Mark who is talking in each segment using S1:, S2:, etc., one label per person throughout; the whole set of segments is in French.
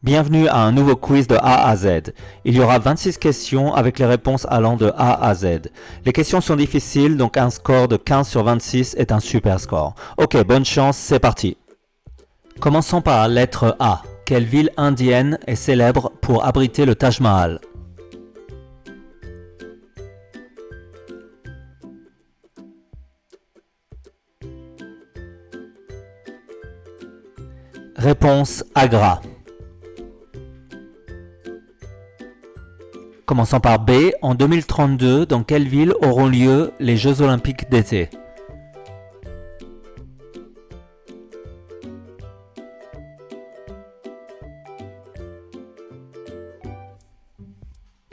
S1: Bienvenue à un nouveau quiz de A à Z. Il y aura 26 questions avec les réponses allant de A à Z. Les questions sont difficiles, donc un score de 15 sur 26 est un super score. Ok, bonne chance, c'est parti. Commençons par la lettre A. Quelle ville indienne est célèbre pour abriter le Taj Mahal? Réponse Agra. Commençons par B. En 2032, dans quelle ville auront lieu les Jeux Olympiques d'été?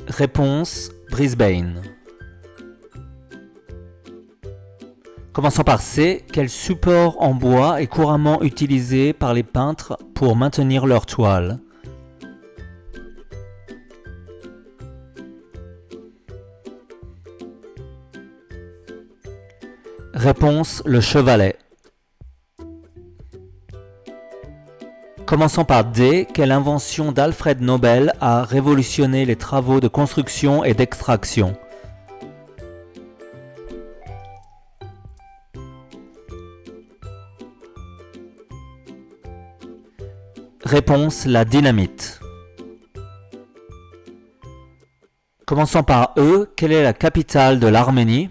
S1: Réponse Brisbane. Commençons par C. Quel support en bois est couramment utilisé par les peintres pour maintenir leurs toiles? Réponse le chevalet. Commençons par D. Quelle invention d'Alfred Nobel a révolutionné les travaux de construction et d'extraction? Réponse la dynamite. Commençons par E. Quelle est la capitale de l'Arménie?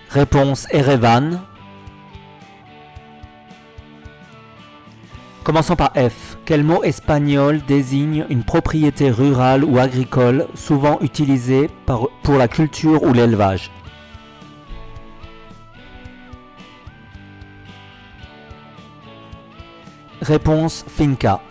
S1: Réponse Erevan. Commençons par F. Quel mot espagnol désigne une propriété rurale ou agricole souvent utilisée pour la culture ou l'élevage? Réponse finca.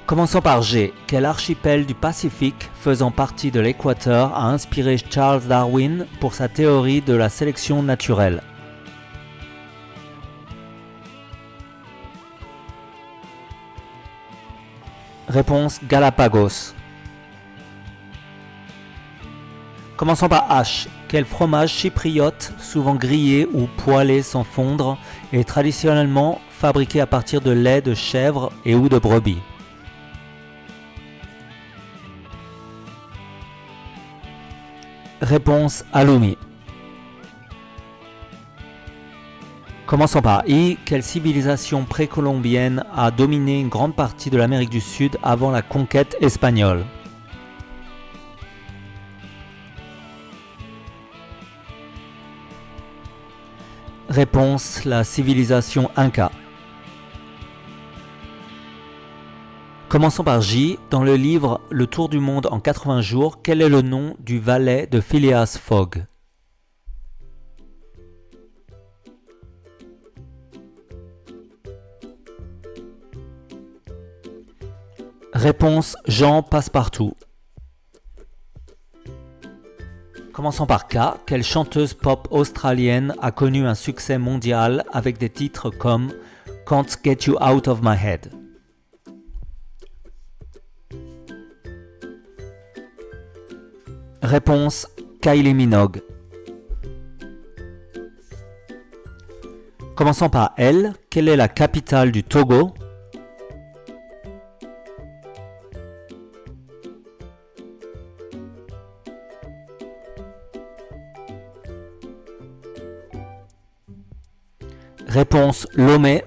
S1: Commençons par G. Quel archipel du Pacifique faisant partie de l'Équateur a inspiré Charles Darwin pour sa théorie de la sélection naturelle? Réponse Galapagos. Commençons par H. Quel fromage chypriote, souvent grillé ou poêlé sans fondre, est traditionnellement fabriqué à partir de lait de chèvre et ou de brebis? Réponse halloumi. Commençons par I. Quelle civilisation précolombienne a dominé une grande partie de l'Amérique du Sud avant la conquête espagnole? Réponse la civilisation Inca. Commençons par J. Dans le livre Le Tour du monde en 80 jours, quel est le nom du valet de Phileas Fogg? Réponse Jean Passepartout. Commençons par K. Quelle chanteuse pop australienne a connu un succès mondial avec des titres comme Can't Get You Out of My Head? Réponse Kylie Minogue. Commençons par L. Quelle est la capitale du Togo? Réponse Lomé.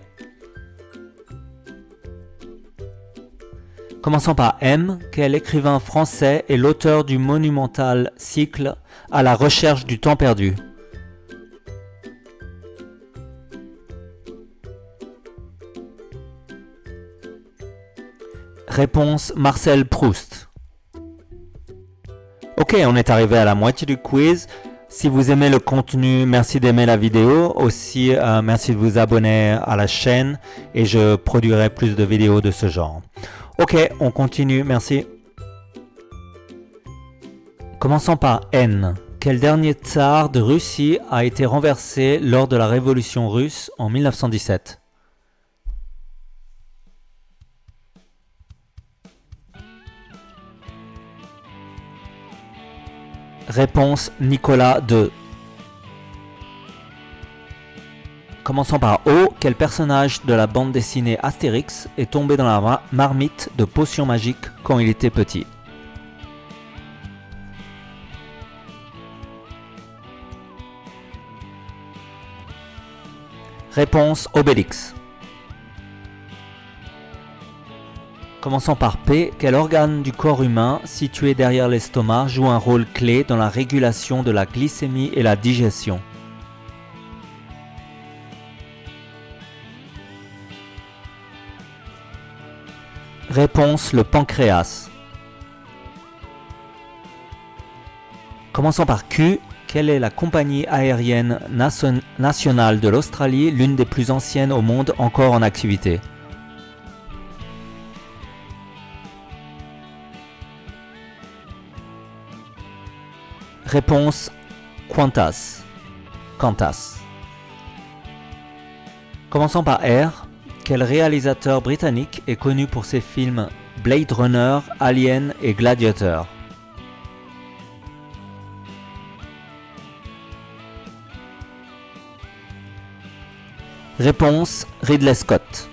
S1: Commençons par M. Quel écrivain français est l'auteur du monumental cycle À la recherche du temps perdu? Réponse Marcel Proust. Ok, on est arrivé à la moitié du quiz. Si vous aimez le contenu, merci d'aimer la vidéo. Aussi, merci de vous abonner à la chaîne et je produirai plus de vidéos de ce genre. Ok, on continue, merci. Commençons par N. Quel dernier tsar de Russie a été renversé lors de la Révolution russe en 1917? Réponse Nicolas II. Commençons par O. Quel personnage de la bande dessinée Astérix est tombé dans la marmite de potions magiques quand il était petit? Réponse Obélix. Commençons par P. Quel organe du corps humain situé derrière l'estomac joue un rôle clé dans la régulation de la glycémie et la digestion? Réponse le pancréas. Commençons par Q. Quelle est la compagnie aérienne nationale de l'Australie, l'une des plus anciennes au monde encore en activité? Réponse Qantas. Commençons par R. Quel réalisateur britannique est connu pour ses films Blade Runner, Alien et Gladiator? Réponse Ridley Scott.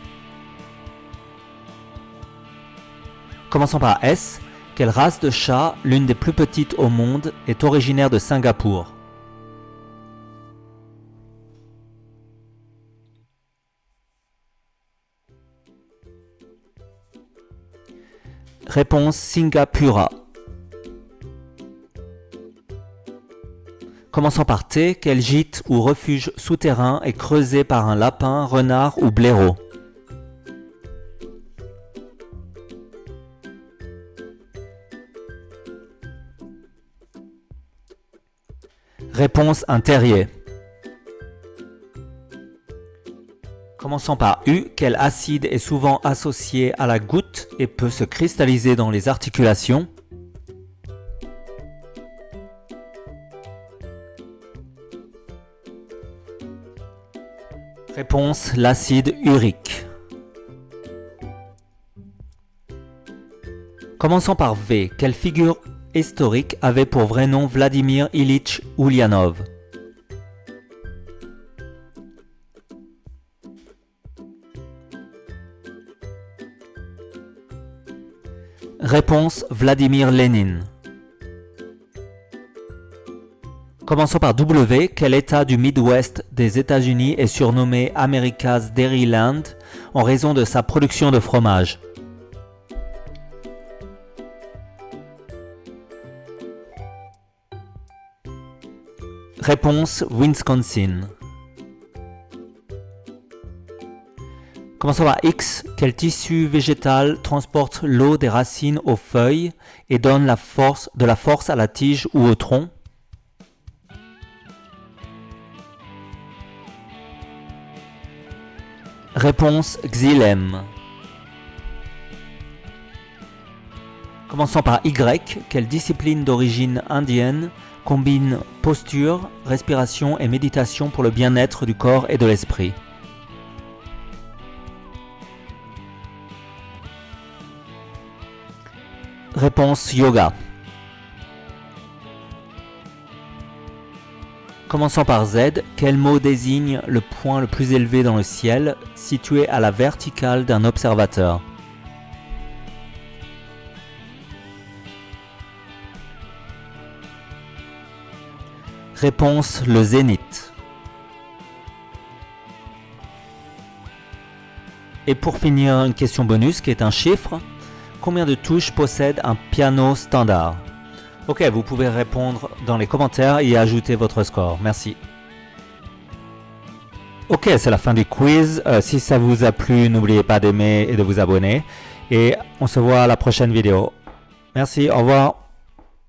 S1: Commençons par S. Quelle race de chat, l'une des plus petites au monde, est originaire de Singapour? Réponse Singapura. Commençons par T. Quel gîte ou refuge souterrain est creusé par un lapin, renard ou blaireau? Réponse un terrier. Commençons par U. Quel acide est souvent associé à la goutte et peut se cristalliser dans les articulations? Réponse l'acide urique. Commençons par V. Quelle figure historique avait pour vrai nom Vladimir Ilitch Ulyanov? Réponse Vladimir Lénine. Commençons par W. Quel état du Midwest des États-Unis est surnommé America's Dairyland en raison de sa production de fromage? Réponse Wisconsin. Commençons par X. Quel tissu végétal transporte l'eau des racines aux feuilles et donne de la force à la tige ou au tronc? Réponse xylème. Commençons par Y. Quelle discipline d'origine indienne combine posture, respiration et méditation pour le bien-être du corps et de l'esprit? Réponse yoga. Commençons par Z. Quel mot désigne le point le plus élevé dans le ciel, situé à la verticale d'un observateur? Réponse le zénith. Et pour finir, une question bonus qui est un chiffre. Combien de touches possède un piano standard? Ok, vous pouvez répondre dans les commentaires et ajouter votre score. Merci. Ok, c'est la fin du quiz. Si ça vous a plu, n'oubliez pas d'aimer et de vous abonner. Et on se voit à la prochaine vidéo. Merci, au revoir.